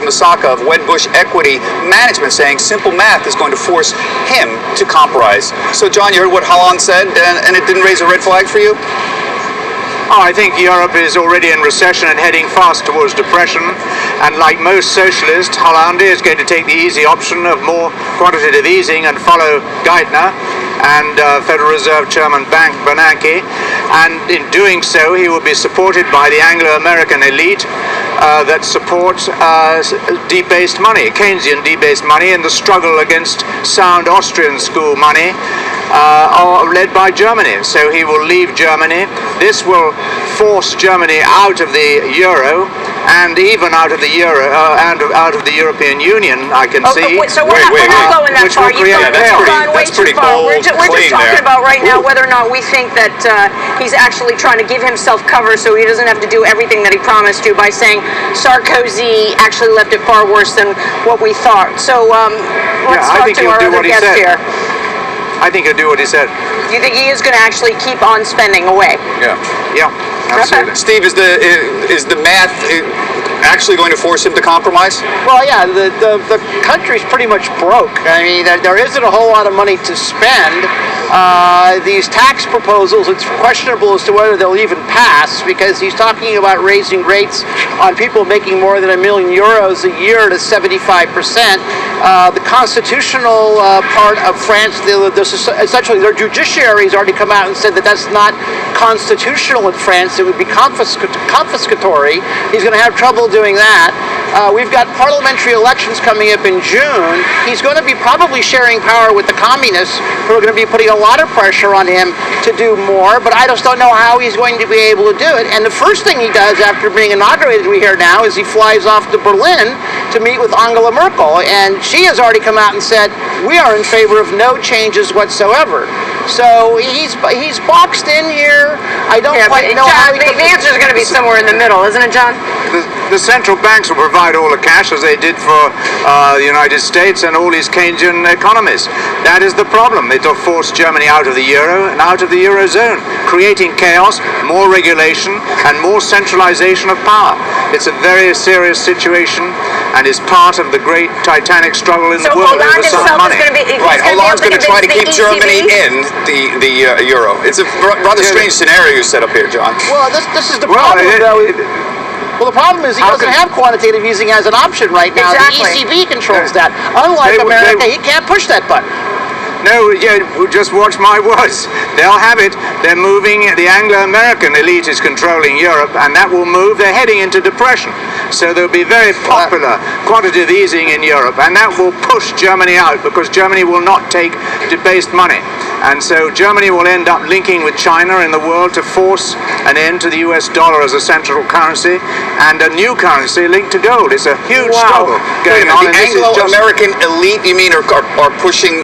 Steve Masaka of Wedbush Equity Management, saying simple math is going to force him to compromise. So, John, you heard what Holland said, and it didn't raise a red flag for you? Oh, I think Europe is already in recession and heading fast towards depression. And like most socialists, Hollande is going to take the easy option of more quantitative easing and follow Geithner and Federal Reserve Chairman Bernanke. And in doing so, he will be supported by the Anglo-American elite that support debased money, Keynesian debased money, in the struggle against sound Austrian school money, led by Germany. So he will leave Germany. This will force Germany out of the euro, and even out of the euro and out of the European Union. I can see. So we're not going that far. That's pretty bold. We're just talking about right now whether or not we think that he's actually trying to give himself cover so he doesn't have to do everything that he promised to by saying Sarkozy actually left it far worse than what we thought. So let's talk to our other guest here. I think he'll do what he said. Do you think he is going to actually keep on spending away? Yeah, absolutely. Steve, is the math actually going to force him to compromise? Well, yeah, the country's pretty much broke. I mean, there isn't a whole lot of money to spend. These tax proposals, it's questionable as to whether they'll even pass, because he's talking about raising rates on people making more than €1 million a year to 75%. The constitutional part of France, essentially their judiciary has already come out and said that that's not constitutional in France. It would be confiscatory. He's going to have trouble doing that. We've got parliamentary elections coming up in June. He's going to be probably sharing power with the communists, who are going to be putting a lot of pressure on him to do more, but I just don't know how he's going to be able to do it. And the first thing he does after being inaugurated, we hear now, is he flies off to Berlin to meet with Angela Merkel, and she has already come out and said, we are in favor of no changes whatsoever. So he's boxed in here. I don't quite know how the answer is going to be somewhere in the middle, isn't it, John? The central banks will provide all the cash, as they did for the United States and all these Keynesian economies. That is the problem. It will force Germany out of the euro and out of the eurozone, creating chaos, more regulation, and more centralization of power. It's a very serious situation, and is part of the great titanic struggle in the world over some money. Hollande's going to try to keep Germany in the euro. It's a rather strange scenario you set up here, John. Well, this is the problem, though. Well, the problem is he doesn't have quantitative easing as an option right now. Exactly. The ECB controls that. Unlike America, he can't push that button. No, just watch my words. They'll have it. They're moving. The Anglo-American elite is controlling Europe, and that will move. They're heading into depression. So there'll be very popular quantitative easing in Europe, and that will push Germany out, because Germany will not take debased money. And so Germany will end up linking with China in the world to force an end to the US dollar as a central currency, and a new currency linked to gold. It's a huge struggle going on. The Anglo-American elite, you mean, are pushing